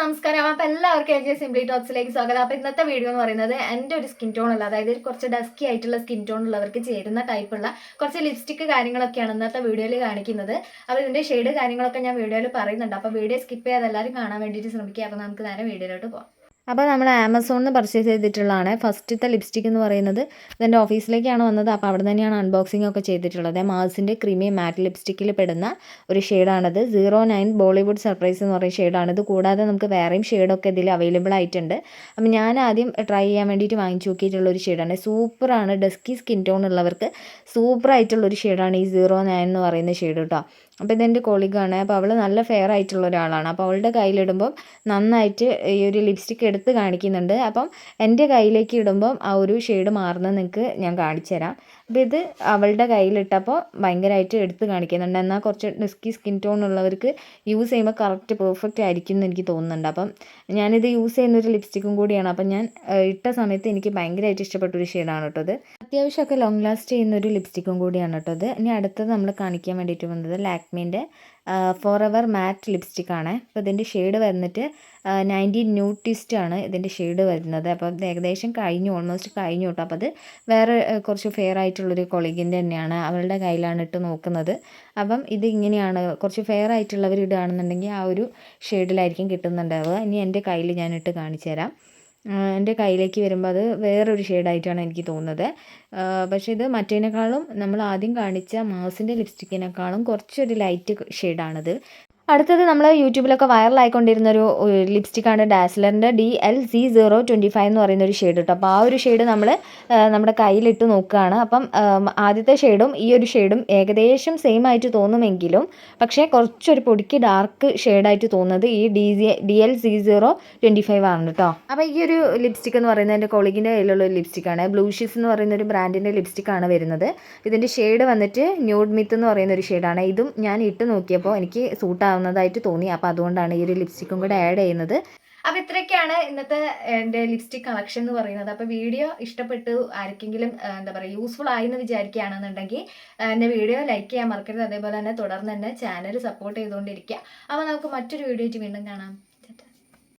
നമസ്കാരം. അപ്പോൾ എല്ലാവർക്കും എജെ സിംപ്ലി ടോക്സിലേക്ക് സ്വാഗതം. അപ്പോൾ ഇന്നത്തെ വീഡിയോ എന്ന് പറയുന്നത് എൻ്റെ ഒരു സ്കിൻ ടോൺ ഉള്ള, അതായത് കുറച്ച് ഡസ്കി ആയിട്ടുള്ള സ്കിൻ ടോൺ ഉള്ളവർക്ക് ചേരുന്ന ടൈപ്പുള്ള കുറച്ച് ലിപ്സ്റ്റിക് കാര്യങ്ങളൊക്കെയാണ് ഇന്നത്തെ വീഡിയോയിൽ കാണിക്കുന്നത്. അപ്പോൾ ഇതിൻ്റെ ഷെയ്ഡ് കാര്യങ്ങളൊക്കെ ഞാൻ വീഡിയോയിൽ പറയുന്നുണ്ട്. അപ്പോൾ വീഡിയോ സ്കിപ്പ് ചെയ്യാതെ എല്ലാവരും കാണാൻ വേണ്ടിയിട്ട് ശ്രമിക്കുക. അപ്പോൾ നമുക്ക് നേരെ വീഡിയോയിലോട്ട് പോകാം. അപ്പോൾ നമ്മൾ ആമസോണിൽ നിന്ന് പർച്ചേസ് ചെയ്തിട്ടുള്ളതാണ് ഫസ്റ്റത്തെ ലിപ്സ്റ്റിക് എന്ന് പറയുന്നത്. ഇതെൻ്റെ ഓഫീസിലേക്കാണ് വന്നത്. അപ്പോൾ അവിടെ തന്നെയാണ് അൺബോക്സിംഗ് ഒക്കെ ചെയ്തിട്ടുള്ളത്. മാസിൻ്റെ ക്രീമി മാറ്റ് ലിപ്സ്റ്റിക്കിൽ പെടുന്ന ഒരു ഷെയ്ഡാണിത്. 09 ബോളിവുഡ് സർപ്രൈസ് എന്ന് പറയുന്ന ഷെയ്ഡാണ്. ഇത് കൂടാതെ നമുക്ക് വേറെയും ഷെയ്ഡൊക്കെ ഇതിൽ അവൈലബിൾ ആയിട്ടുണ്ട്. അപ്പം ഞാൻ ആദ്യം ട്രൈ ചെയ്യാൻ വേണ്ടിയിട്ട് വാങ്ങിച്ചു നോക്കിയിട്ടുള്ളൊരു ഷെയ്ഡാണ്. സൂപ്പറാണ്. ഡസ്കി സ്കിൻ ടോൺ ഉള്ളവർക്ക് സൂപ്പറായിട്ടുള്ളൊരു ഷെയ്ഡാണ് ഈ 09 എന്ന് പറയുന്ന ഷെയ്ഡ് കേട്ടോ. അപ്പോൾ ഇതെൻ്റെ കൊളീഗാണ്. അപ്പോൾ അവൾ നല്ല ഫെയർ ആയിട്ടുള്ള ഒരാളാണ്. അപ്പോൾ അവളുടെ കയ്യിലിടുമ്പം നന്നായിട്ട് ഈ ഒരു ലിപ്സ്റ്റിക് എടുത്ത് കാണിക്കുന്നുണ്ട്. അപ്പം എൻ്റെ കയ്യിലേക്ക് ഇടുമ്പം ആ ഒരു ഷെയ്ഡ് മാറുന്നത് നിങ്ങൾക്ക് ഞാൻ കാണിച്ചു തരാം. അപ്പോൾ ഇത് അവളുടെ കയ്യിലിട്ടപ്പോൾ ഭയങ്കരമായിട്ട് എടുത്ത് കാണിക്കുന്നുണ്ട്. എന്നാൽ കുറച്ച് ഡസ്കി സ്കിൻ ടോൺ ഉള്ളവർക്ക് യൂസ് ചെയ്യുമ്പോൾ കറക്റ്റ് പെർഫെക്റ്റ് ആയിരിക്കും എന്ന് എനിക്ക് തോന്നുന്നുണ്ട്. അപ്പം ഞാനിത് യൂസ് ചെയ്യുന്നൊരു ലിപ്സ്റ്റിക്കും കൂടിയാണ്. അപ്പം ഞാൻ ഇട്ട സമയത്ത് എനിക്ക് ഭയങ്കരമായിട്ട് ഇഷ്ടപ്പെട്ടൊരു ഷെയ്ഡാണ് കേട്ടോ ഇത്. അത്യാവശ്യമൊക്കെ ലോങ് ലാസ്റ്റ് ചെയ്യുന്നൊരു ലിപ്സ്റ്റിക്കും കൂടിയാണ് കേട്ടോ ഇത്. ഇനി അടുത്തത് നമ്മൾ കാണിക്കാൻ വേണ്ടിയിട്ട് വന്നത് ലാക്മീൻ്റെ ഫോർ എവർ മാറ്റ് ലിപ്സ്റ്റിക് ആണ്. അപ്പോൾ ഇതിൻ്റെ ഷെയ്ഡ് വന്നിട്ട് 90 ന്യൂഡ് ട്വിസ്റ്റ് ആണ് ഇതിൻ്റെ ഷെയ്ഡ് വരുന്നത്. അപ്പോൾ ഇത് ഏകദേശം കഴിഞ്ഞു, ഓൾമോസ്റ്റ് കഴിഞ്ഞു കേട്ടോ. അപ്പോൾ അത് വേറെ കുറച്ച് ഫെയർ ആയിട്ടുള്ളൊരു കൊളീഗിൻ്റെ തന്നെയാണ്. അവളുടെ കയ്യിലാണ് ഇട്ട് നോക്കുന്നത്. അപ്പം ഇത് ഇങ്ങനെയാണ്, കുറച്ച് ഫെയർ ആയിട്ടുള്ളവർ ഇടുകയാണെന്നുണ്ടെങ്കിൽ ആ ഒരു ഷെയ്ഡിലായിരിക്കും കിട്ടുന്നുണ്ടാവുക. ഇനി എൻ്റെ കയ്യിൽ ഞാനിട്ട് കാണിച്ചു തരാം. എൻ്റെ കയ്യിലേക്ക് വരുമ്പോൾ അത് വേറൊരു ഷെയ്ഡായിട്ടാണ് എനിക്ക് തോന്നുന്നത്. പക്ഷേ ഇത് മറ്റേതിനേക്കാളും നമ്മൾ ആദ്യം കാണിച്ച മാസിൻ്റെ ലിപ്സ്റ്റിക്കിനേക്കാളും കുറച്ചൊരു ലൈറ്റ് ഷെയ്ഡാണിത്. അടുത്തത് നമ്മൾ യൂട്യൂബിലൊക്കെ വൈറലായിക്കൊണ്ടിരുന്നൊരു ലിപ്സ്റ്റിക്കാണ് ഡാസ്ലറിൻ്റെ DLC025 എന്ന് പറയുന്നൊരു ഷെയ്ഡ് കേട്ടോ. അപ്പോൾ ആ ഒരു ഷെയ്ഡ് നമ്മൾ നമ്മുടെ കയ്യിലിട്ട് നോക്കുകയാണ്. അപ്പം ആദ്യത്തെ ഷെയ്ഡും ഈ ഒരു ഷെയ്ഡും ഏകദേശം സെയിം ആയിട്ട് തോന്നുമെങ്കിലും പക്ഷേ കുറച്ചൊരു പൊടിക്ക് ഡാർക്ക് ഷെയ്ഡായിട്ട് തോന്നുന്നത് ഈ DLC025 ആണ് കേട്ടോ. അപ്പോൾ ഈ ഒരു ലിപ്സ്റ്റിക് എന്ന് പറയുന്നത് എൻ്റെ കൊളീഗിൻ്റെ കയ്യിലുള്ള ഒരു ലിപ്സ്റ്റിക്കാണ്. ബ്ലൂഷിസ് എന്ന് പറയുന്ന ഒരു ബ്രാൻഡിൻ്റെ ലിപ്സ്റ്റിക്കാണ് വരുന്നത്. ഇതിൻ്റെ ഷെയ്ഡ് വന്നിട്ട് ന്യൂഡ് മിത്ത് എന്ന് പറയുന്ന ഒരു ഷെയ്ഡാണ്. ഇതും ഞാൻ ഇട്ട് നോക്കിയപ്പോൾ എനിക്ക് സൂട്ടാവുന്നതായിട്ട് തോന്നി. അപ്പോൾ അതുകൊണ്ടാണ് ഈ ഒരു ലിപ്സ്റ്റിക്കും കൂടെ ആഡ് ചെയ്യുന്നത്. അപ്പോൾ ഇത്രയൊക്കെയാണ് ഇന്നത്തെ എൻ്റെ ലിപ്സ്റ്റിക് കളക്ഷൻ എന്ന് പറയുന്നത്. അപ്പോൾ വീഡിയോ ഇഷ്ടപ്പെട്ടു, ആർക്കെങ്കിലും എന്താ പറയുക യൂസ്ഫുൾ ആയി എന്ന് വിചാരിക്കുകയാണെന്നുണ്ടെങ്കിൽ എൻ്റെ വീഡിയോ ലൈക്ക് ചെയ്യാൻ മറക്കരുത്. അതേപോലെ തന്നെ തുടർന്ന് എൻ്റെ ചാനൽ സപ്പോർട്ട് ചെയ്തുകൊണ്ടിരിക്കുക. അപ്പോൾ നമുക്ക് മറ്റൊരു വീഡിയോ ആയിട്ട് വീണ്ടും കാണാം.